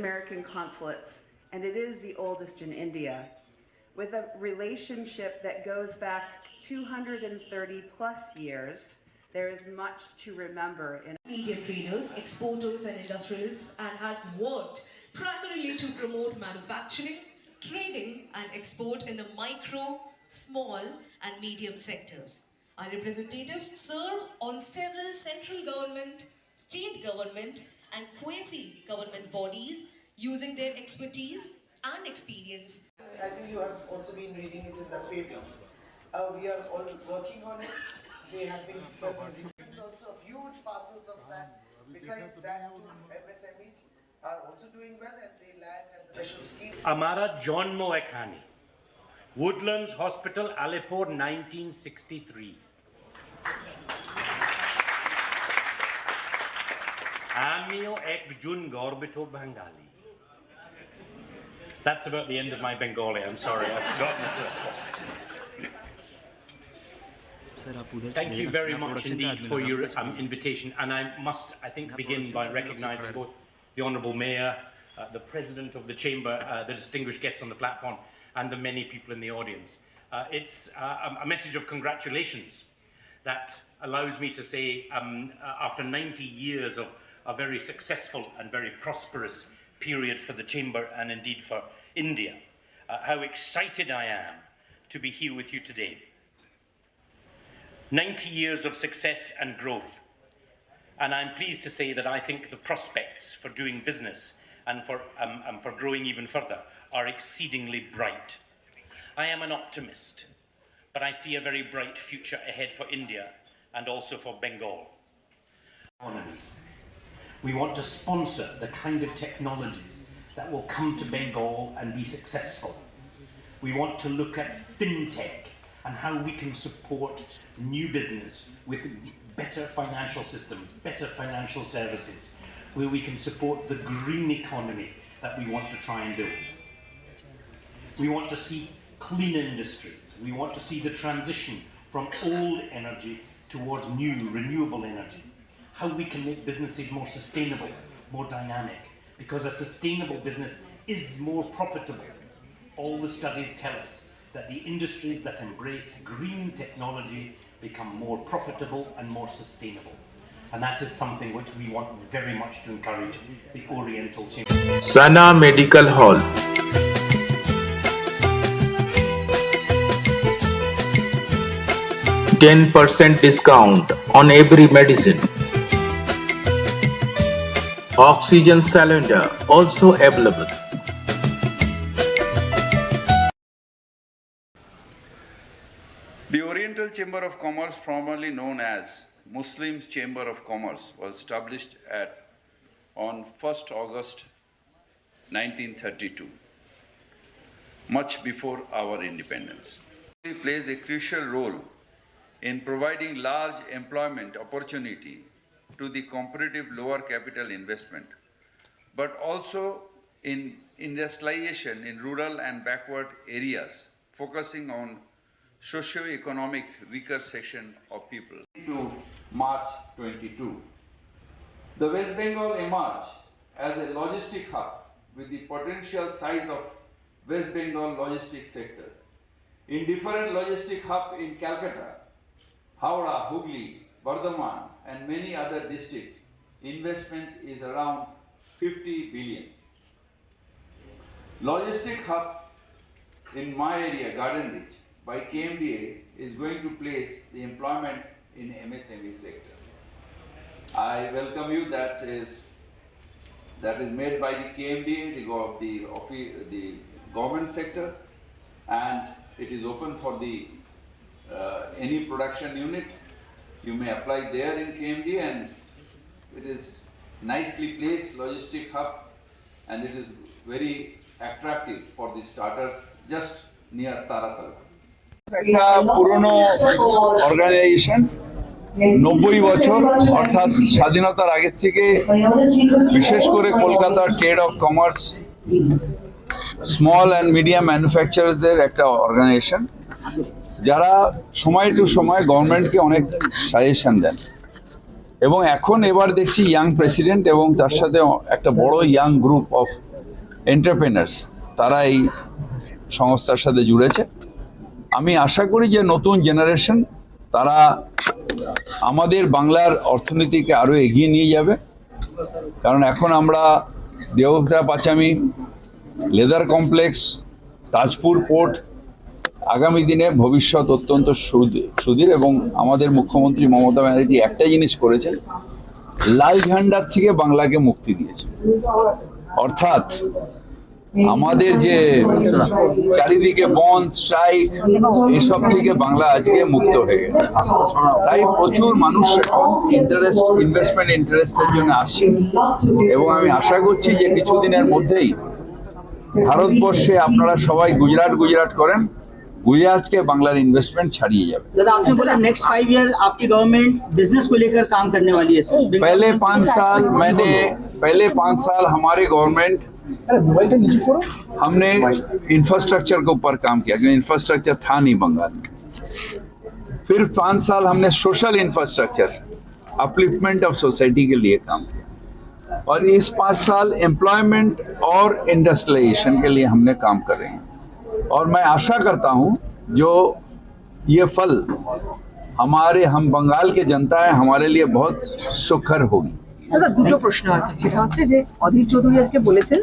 American consulates, and it is the oldest in India, with a relationship that goes back 230 plus years. There is much to remember in media traders, exporters and industrialists, and has worked primarily to promote manufacturing, trading and export in the micro, small and medium sectors. Our representatives serve on several central government, state government and quasi-government bodies using their expertise and experience. I think you have also been reading it in the papers. We are all working on it. They have been certain reasons also of huge parcels of land. Besides that, two MSMEs are also doing well and they land at the special scheme. Amara Jonmo Ekhani, Woodlands Hospital, Alipur, 1963. Amio Ekjun Gorbito Bengali. That's about the end of my Bengali. I'm sorry, I've forgotten it. Thank you very much indeed for your invitation, and I must, I think, begin by recognising both the Honourable Mayor, the President of the Chamber, the distinguished guests on the platform, and the many people in the audience. It's a message of congratulations that allows me to say, after 90 years of a very successful and very prosperous period for the Chamber and indeed for India, how excited I am to be here with you today. 90 years of success and growth, and I'm pleased to say that I think the prospects for doing business and for growing even further are exceedingly bright. I am an optimist, but I see a very bright future ahead for India and also for Bengal. We want to sponsor the kind of technologies that will come to Bengal and be successful. We want to look at fintech and how we can support new business with better financial systems, better financial services, where we can support the green economy that we want to try and build. We want to see clean industries. We want to see the transition from old energy towards new renewable energy. How we can make businesses more sustainable, more dynamic, because a sustainable business is more profitable. All the studies tell us that the industries that embrace green technology become more profitable and more sustainable. And that is something which we want very much to encourage the Oriental Chamber. Sana Medical Hall. %10 discount on every medicine. Oxygen cylinder also available. The Oriental Chamber of Commerce, formerly known as Muslims Chamber of Commerce, was established on 1st August 1932, much before our independence. It plays a crucial role in providing large employment opportunity to the competitive lower capital investment, but also in industrialization in rural and backward areas, focusing on socio-economic weaker section of people. To March 22, the West Bengal emerged as a logistic hub with the potential size of West Bengal logistics sector. In different logistic hubs in Calcutta, Howrah, Hooghly, Bardhaman and many other districts, investment is around 50 billion. Logistic hub in my area, Garden Ridge, by KMDA is going to place the employment in MSME sector. I welcome you. That is made by the KMDA, the government sector, and it is open for the any production unit. You may apply there in KMDA, and it is nicely placed logistic hub, and it is very attractive for the starters just near Taratal. একটা পুরনো organisation 90 বছর অর্থাৎ স্বাধীনতার আগের থেকে বিশেষ করে কলকাতার trade of commerce small and medium ম্যানুফ্যাকচারারদের একটা অর্গানাইজেশন যারা সময় টু সময় গভর্নমেন্টকে অনেক সাজেশন দেন এবং এবার দেখছি ইয়াং প্রেসিডেন্ট এবং তার সাথে একটা বড় ইয়াং গ্রুপ অফ এন্টারপ্রেনার্স তারা এই সংস্থার সাথে জুড়েছে। আমি আশা করি যে নতুন জেনারেশন তারা আমাদের বাংলার অর্থনীতিকে আরও এগিয়ে নিয়ে যাবে, কারণ এখন আমরা দেওঘা পাচামি, লেদার কমপ্লেক্স, তাজপুর পোর্ট, আগামী দিনে ভবিষ্যৎ অত্যন্ত সুদূর। এবং আমাদের মুখ্যমন্ত্রী মমতা ব্যানার্জি একটা জিনিস করেছেন, লাল ঝান্ডার থেকে বাংলাকে মুক্তি দিয়েছে। অর্থাৎ আমাদের যে চারিদিকে বন্ধ, স্ট্রাইক, এসব থেকে বাংলা আজকে মুক্ত হয়ে গেছে। তাই প্রচুর মানুষ ইনভেস্টমেন্ট ইন্টারেস্টের জন্য আসছে, এবং আমি আশা করছি যে কিছুদিনের মধ্যেই ভারতবর্ষে আপনারা সবাই गुजरात करें, गुजरात के बांग्ला इन्वेस्टमेंट छाड़िए जाए। दादा आपने बोला नेक्स्ट 5 ईयर आपकी गवर्नमेंट बिजनेस को लेकर काम करने वाली है। पहले 5 साल हमारे गवर्नमेंट हमने इंफ्रास्ट्रक्चर के ऊपर काम किया, क्योंकि इंफ्रास्ट्रक्चर था नहीं बंगाल में। फिर 5 साल हमने social infrastructure, upliftment of society के लिए काम किया, और इस 5 साल एम्प्लॉयमेंट और इंडस्ट्रियलाइजेशन के लिए हमने काम कर रहे हैं। और मैं आशा करता हूं जो ये फल हम बंगाल के जनता है हमारे लिए बहुत सुखर होगी। দাদা দুটো প্রশ্ন আছে, সেটা হচ্ছে যে অধীর চৌধুরী আজকে বলেছেন